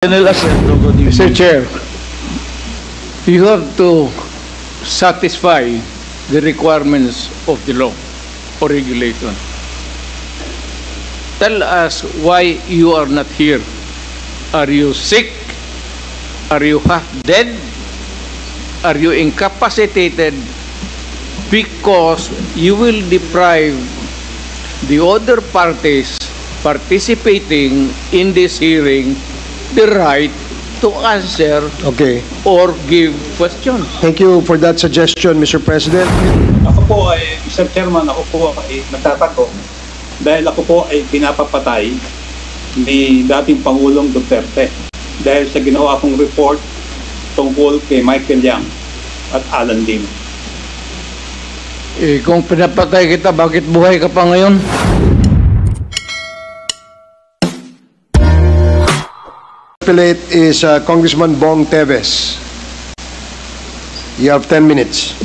Mr. Chair, you have to satisfy the requirements of the law or regulation. Tell us why you are not here. Are you sick? Are you half dead? Are you incapacitated? Because you will deprive the other parties participating in this hearing the right to answer or give questions. Thank you for that suggestion, Mr. President. Ako po ay, Mr. Chairman, ako po ay nagtatanong dahil ako po ay pinapapatay ni dating Pangulong Duterte dahil sa ginawa kong report tungkol kay Michael Yang at Alan Lim. Kung pinapatay kita, bakit buhay ka pa ngayon? Appellate is Congressman Bong Teves. You have 10 minutes.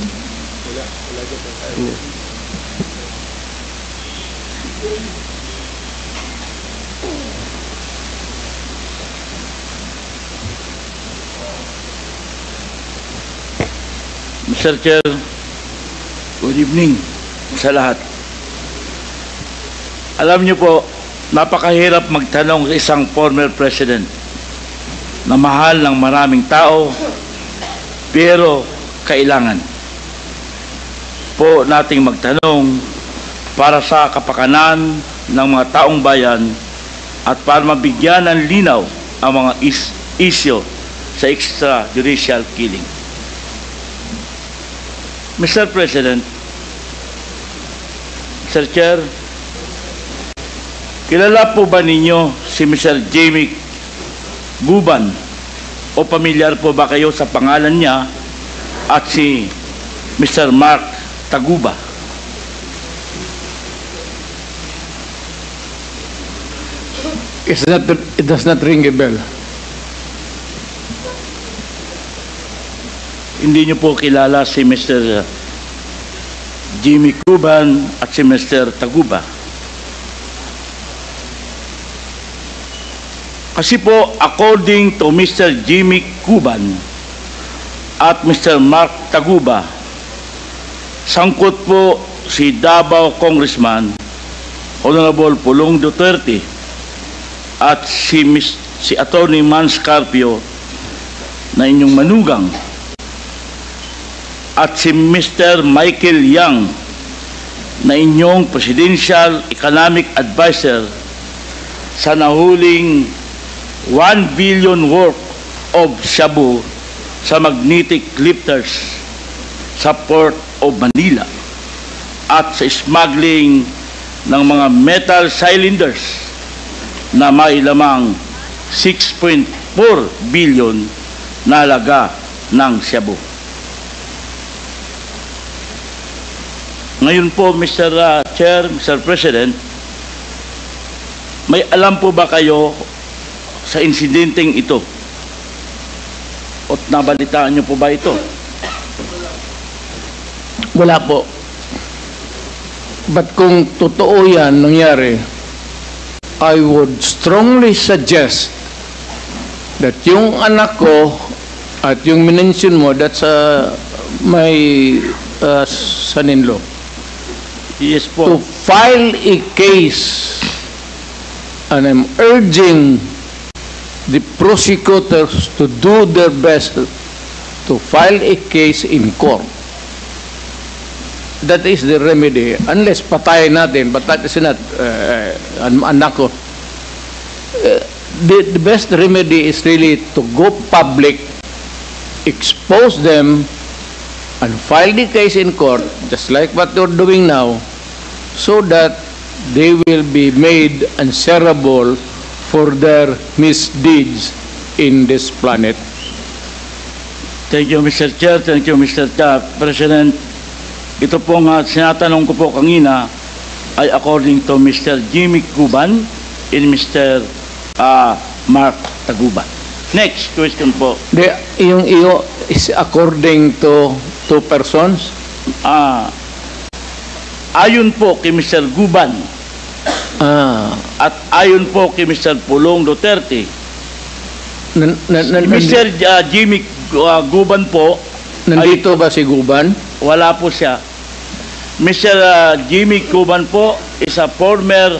Mr. Chair, good evening sa lahat. Alam niyo po, napakahirap magtanong sa isang former president na mahal ng maraming tao, pero kailangan po nating magtanong para sa kapakanan ng mga taong bayan at para mabigyan ng linaw ang mga isyu sa extrajudicial killing. Mr. President, Mr. Chair, kilala po ba ninyo si Mr. Jamie Guban o pamilyar po ba kayo sa pangalan niya at si Mr. Mark Taguba? It does not ring a bell. Hindi niyo po kilala si Mr. Jimmy Guban at si Mr. Taguba. Kasi po, according to Mr. Jimmy Guban at Mr. Mark Taguba, sangkot po si Davao Congressman Honorable Pulong Duterte at si Attorney Mans Carpio na inyong manugang at si Mr. Michael Yang na inyong Presidential Economic Advisor sa nahuling 1 billion worth of shabu sa magnetic lifters sa Port of Manila at sa smuggling ng mga metal cylinders na may lamang 6.4 billion na halaga ng shabu. Ngayon po, Mr. Chair, Mr. President, may alam po ba kayo sa insidenteng ito? O nabalitaan niyo po ba ito? Wala po. But kung totoo yan nangyari, I would strongly suggest that yung anak ko at yung minention mo, that's my son-in-law. Yes To po. file a case, and I'm urging the prosecutors to do their best to file a case in court. That is the remedy. Unless patayin natin, but that is not anak ko. The best remedy is really to go public, expose them, and file the case in court, just like what you're doing now, so that they will be made answerable for their misdeeds in this planet. Thank you, Mr. Chair. Thank you, Mr. President. Ito po nga, sinatanong ko po kanina ay according to Mr. Jimmy Guban and Mr. Mark Taguba. Next question po. Yung iyo is according to two persons? Ayon po kay Mr. Guban at ayon po kay Mr. Pulong Duterte, Mr. Jimmy Guban po, Nandito ba si Guban? wala po siya. Mr. Jimmy Guban po is a former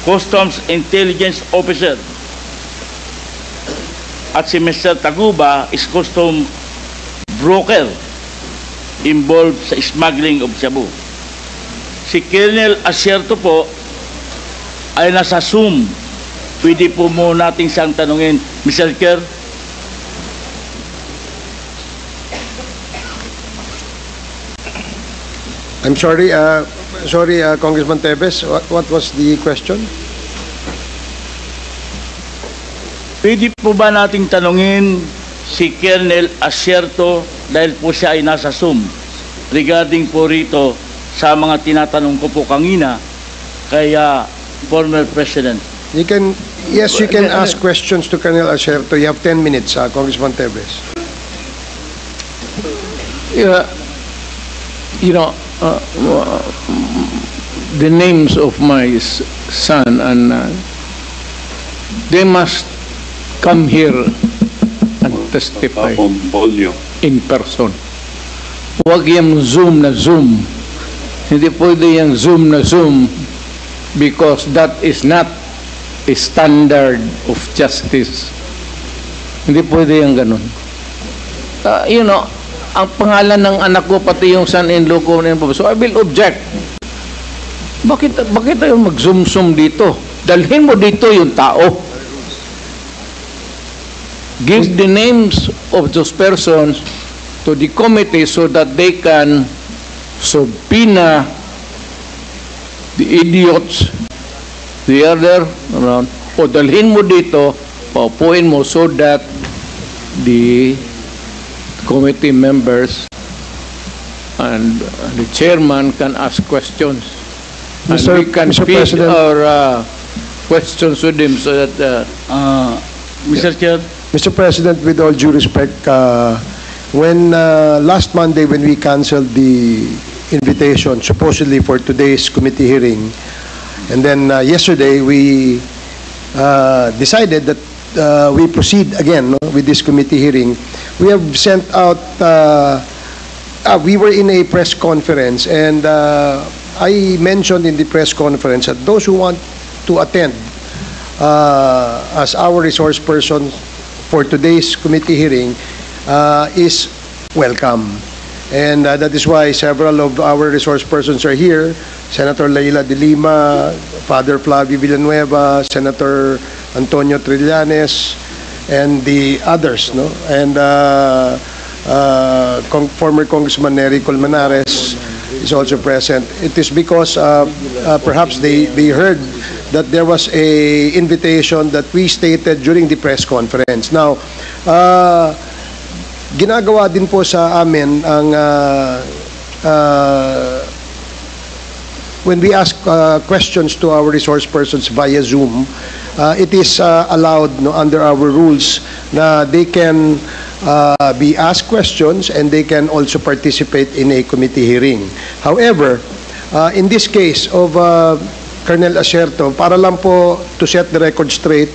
Customs Intelligence Officer. At si Mr. Taguba is custom broker involved sa smuggling of shabu. Si Colonel Asierto po ay nasa Zoom. Pwede po muna natin siyang tanungin. Mr. Chair. I'm sorry, Congressman Teves, what was the question? Pwede po ba nating tanungin si Colonel Asierto dahil po siya ay nasa Zoom regarding po rito sa mga tinatanong ko po kanina kay former President. You can ask questions to Colonel Asierto. You have 10 minutes, Congressman Teves. Yeah, the names of my son and they must come here and testify in person. Huwag yung Zoom na Zoom. Hindi pwede yung Zoom na Zoom because that is not a standard of justice. Hindi pwede yung ganun. Ang pangalan ng anak ko, pati yung son-in-law ko, so I will object. Bakit tayo mag-zoom-zoom dito? Dalhin mo dito yung tao. Give the names of those persons to the committee so that they can subpoena the idiots, the other around, o dalhin mo dito, paupuin mo so that the committee members and the chairman can ask questions. And we can feed our questions with him so that Mr. Chair. Mr. President, with all due respect, when last Monday when we canceled the invitation supposedly for today's committee hearing, and then yesterday we decided that we proceed again with this committee hearing. We have sent out, we were in a press conference, and I mentioned in the press conference that those who want to attend as our resource person for today's committee hearing is welcome. And that is why several of our resource persons are here. Senator Leila de Lima, Father Flavio Villanueva, Senator Antonio Trillanes, and the others, no? And former Congressman Nery Colmenares is also present. It is because perhaps they heard that there was a invitation that we stated during the press conference. Now, ginagawa din po sa amin ang when we ask questions to our resource persons via Zoom, it is allowed under our rules na they can be asked questions and they can also participate in a committee hearing. However, in this case of Colonel Asierto, para lang po to set the record straight,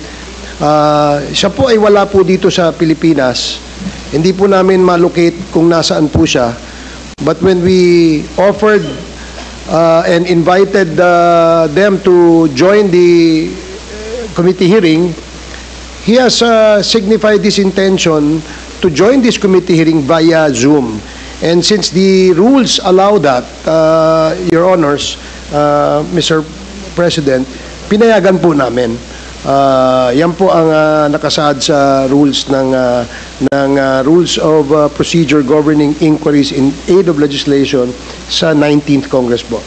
siya po ay wala po dito sa Pilipinas. Hindi po namin malocate kung nasaan po siya. But when we offered and invited them to join the committee hearing, he has signified his intention to join this committee hearing via Zoom. And since the rules allow that, Your Honors, Mr. President, pinayagan po namin. Yan po ang nakasaad sa rules ng Rules of Procedure Governing Inquiries in Aid of Legislation sa 19th Congress po.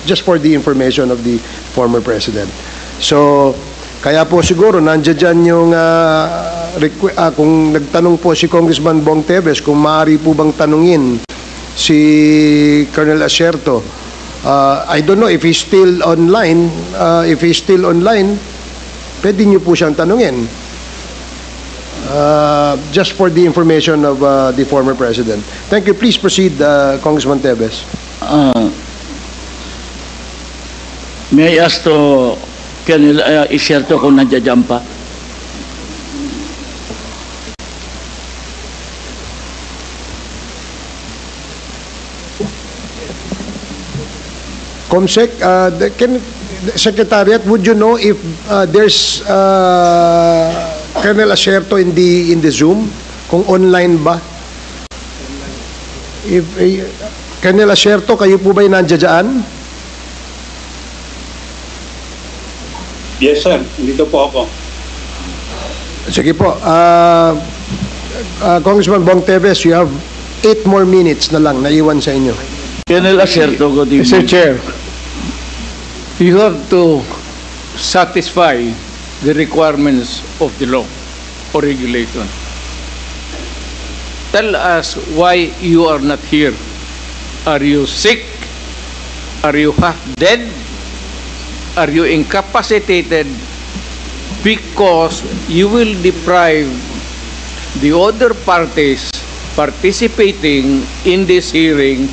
Just for the information of the former President. So, kaya po siguro nandiyan dyan yung kung nagtanong po si Congressman Bong Teves kung maaari po bang tanungin si Colonel Asierto. I don't know if he's still online. If he's still online, pwede niyo po siyang tanungin. Just for the information of the former President. Thank you. Please proceed, Congressman Teves. May I ask to Colonel Asierto kung nandiyan pa? Comsec, Secretariat, would you know if there's Colonel Acerto in the Zoom? Kung online ba? If Colonel Acerto, kayo po ba'y nandiyan? Yes, sir. Dito po ako. Sige po. Congressman Bong Teves, you have 8 more minutes na lang naiwan sa inyo. Colonel Acerto, good evening. Mr. Chair, you have to satisfy the requirements of the law or regulation. Tell us why you are not here. Are you sick? Are you half dead? Are you incapacitated? Because you will deprive the other parties participating in this hearing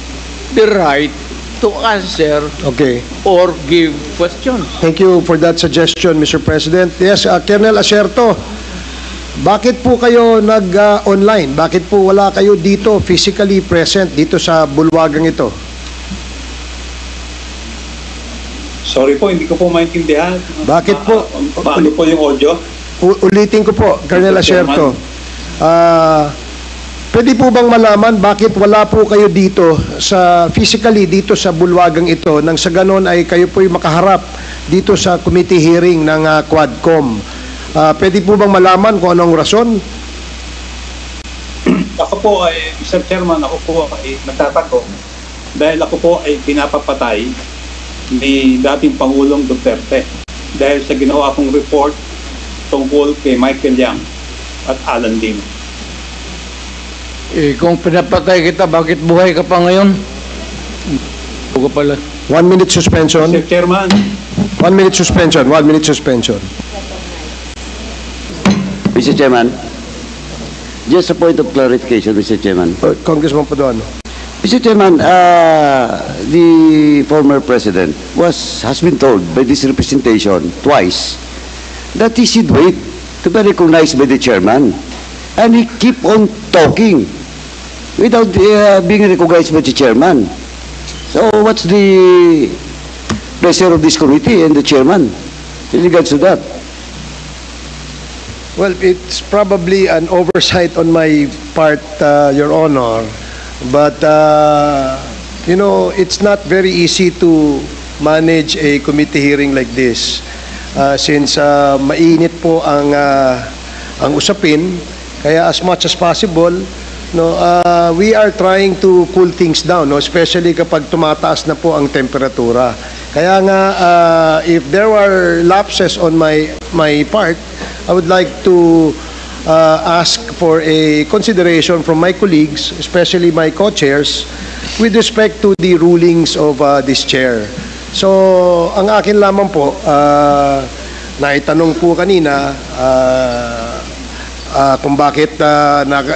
the right to answer Okay. or give questions. Thank you for that suggestion, Mr. President. Yes, Colonel Acerto, bakit po kayo nag-online? Bakit po wala kayo dito physically present dito sa bulwagang ito? Sorry po, hindi ko po maintindihan. Bakit po? Paano po yung audio? Ulitin ko po, Colonel Mr. Acerto. Pwede po bang malaman bakit wala po kayo dito physically dito sa bulwagang ito nang sa ganon ay kayo po'y makaharap dito sa committee hearing ng Quadcom? Pwede po bang malaman kung anong rason? Ako po ay, Mr. Chairman, ako po ay nagtatanong dahil ako po ay pinapapatay ni dating Pangulong Duterte dahil sa ginawa kong report tungkol kay Michael Yang at Alan Lim. Kung pinapatay kita, bakit buhay ka pa ngayon? Buka pala. 1 minute suspension. Mr. Chairman, 1 minute suspension. 1 minute suspension. Mr. Chairman, just a point of clarification, Mr. Chairman. Congressman Paduano. Mr. Chairman, the former president has been told by this representation twice that he should wait to be recognized by the chairman, and he keep on talking without being recognized by the chairman. So, what's the pleasure of this committee and the chairman in regards to that? Well, it's probably an oversight on my part, Your Honor. But, you know, it's not very easy to manage a committee hearing like this since mainit po ang usapin. Kaya as much as possible, no, we are trying to cool things down, no, especially kapag tumataas na po ang temperatura. Kaya nga, if there were lapses on my part, I would like to ask for a consideration from my colleagues, especially my co-chairs, with respect to the rulings of this chair. So, ang akin lamang po, naitanong po kanina kung bakit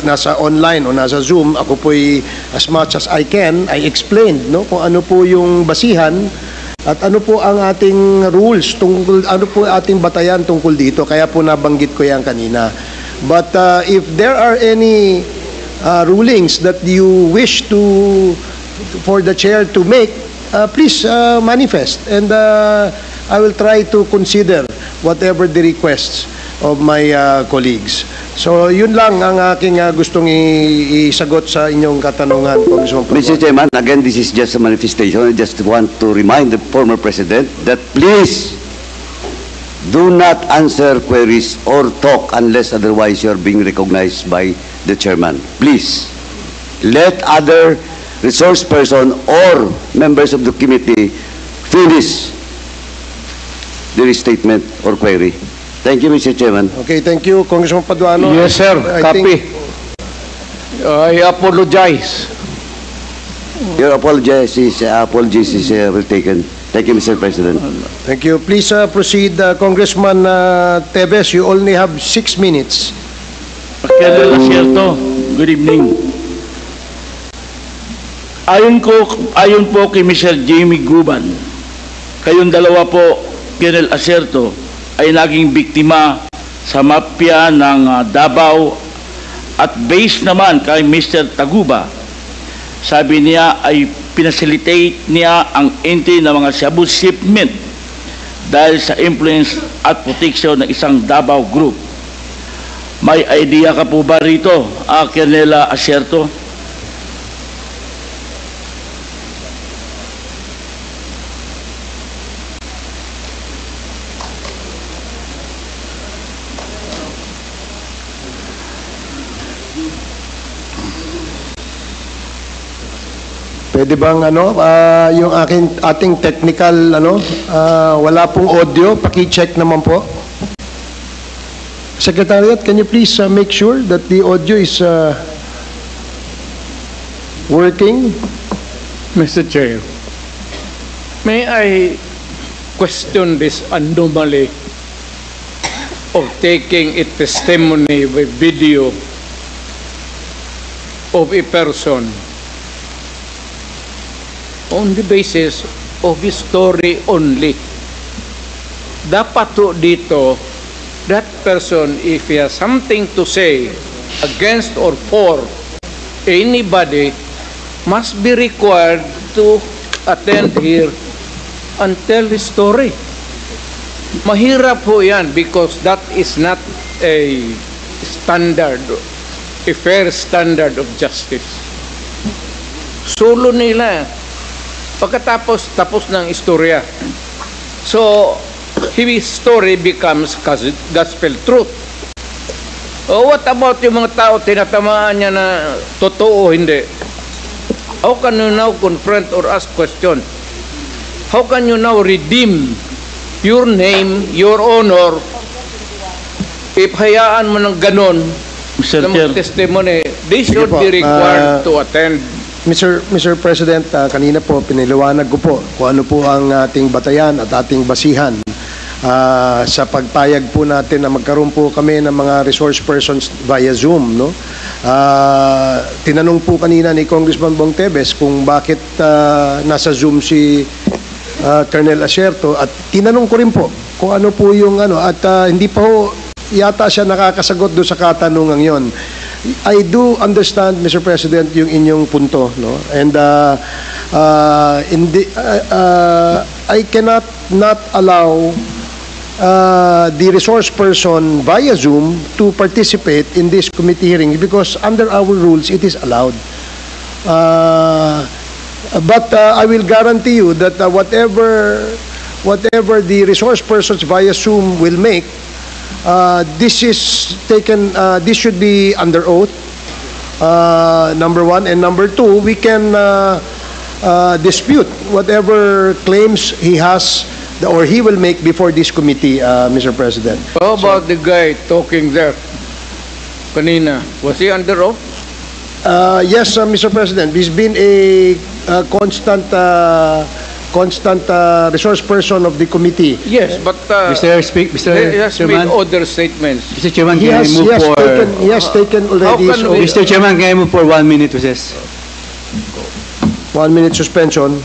nasa online o nasa Zoom, ako po'y as much as I can, I explained, no, kung ano po yung basihan at ano po ang ating rules tungkol, ano po ating batayan tungkol dito. Kaya po nabanggit ko yan kanina. But if there are any rulings that you wish for the chair to make, please manifest, and I will try to consider whatever the requests of my colleagues. So yun lang ang aking gustong isagot sa inyong katanungan, Congressman Paduano. Mr. Chairman, again, this is just a manifestation. I just want to remind the former president that please do not answer queries or talk unless otherwise you are being recognized by the chairman. Please, let other resource person or members of the committee finish their statement or query. Thank you, Mr. Chairman. Okay, thank you, Congressman Paduano. Yes, sir. I Copy. I apologize. Your apologies is well taken. Thank you, Mr. President. Thank you. Please proceed, Congressman Teves. You only have 6 minutes. Colonel Acerto, good evening. Ayon po kay Mr. Jamie Guban, kayong dalawa po, Colonel Acerto, ay naging biktima sa mafia ng Davao at based naman kay Mr. Taguba, sabi niya ay pinacilitate niya ang entry ng mga shabu shipment dahil sa influence at protection ng isang Davao group. May idea ka po ba rito, Colonel Asierto? Pwede bang yung ating technical wala pong audio, paki-check naman po. Secretariat, can you please make sure that the audio is working? Mr. Chair, may I question this anomaly of taking a testimony with video of a person on the basis of his story only. Dapat to dito, that person, if he has something to say against or for anybody, must be required to attend here and tell his story. Mahirap po yan because that is not a standard, a fair standard of justice. Solo nila. Pagkatapos, tapos ng istorya. So, his story becomes gospel truth. What about yung mga tao tinatamaan niya na totoo o hindi? How can you now confront or ask question? How can you now redeem your name, your honor, if hayaan mo ng ganon Mr. na Chair, testimony? They Sige should po. be required to attend. Mr. President, kanina po piniliwanag ko po kung ano po ang ating batayan at ating basihan sa pagpayag po natin na magkaroon po kami ng mga resource persons via Zoom, no? Tinanong po kanina ni Congressman Bong Tebes kung bakit nasa Zoom si Colonel Asierto, at tinanong ko rin po kung ano po yung at hindi pa ho yata siya nakakasagot doon sa katanungan yon. I do understand, Mr. President, yung inyong punto, no? And I cannot not allow the resource person via Zoom to participate in this committee hearing because under our rules it is allowed. But I will guarantee you that whatever the resource persons via Zoom will make, this is taken. This should be under oath. Number one, and number two, we can dispute whatever claims he has or he will make before this committee, Mr. President. How about the guy talking there kanina? Was he under oath? Yes, Mr. President. He's been a constant resource person of the committee. Yes, but Mr. he has made Chairman, other statements. Mr. Chairman, He can I has, move for... he has taken already How can we- Mr. Chairman, can I move for 1 minute recess? 1 minute suspension.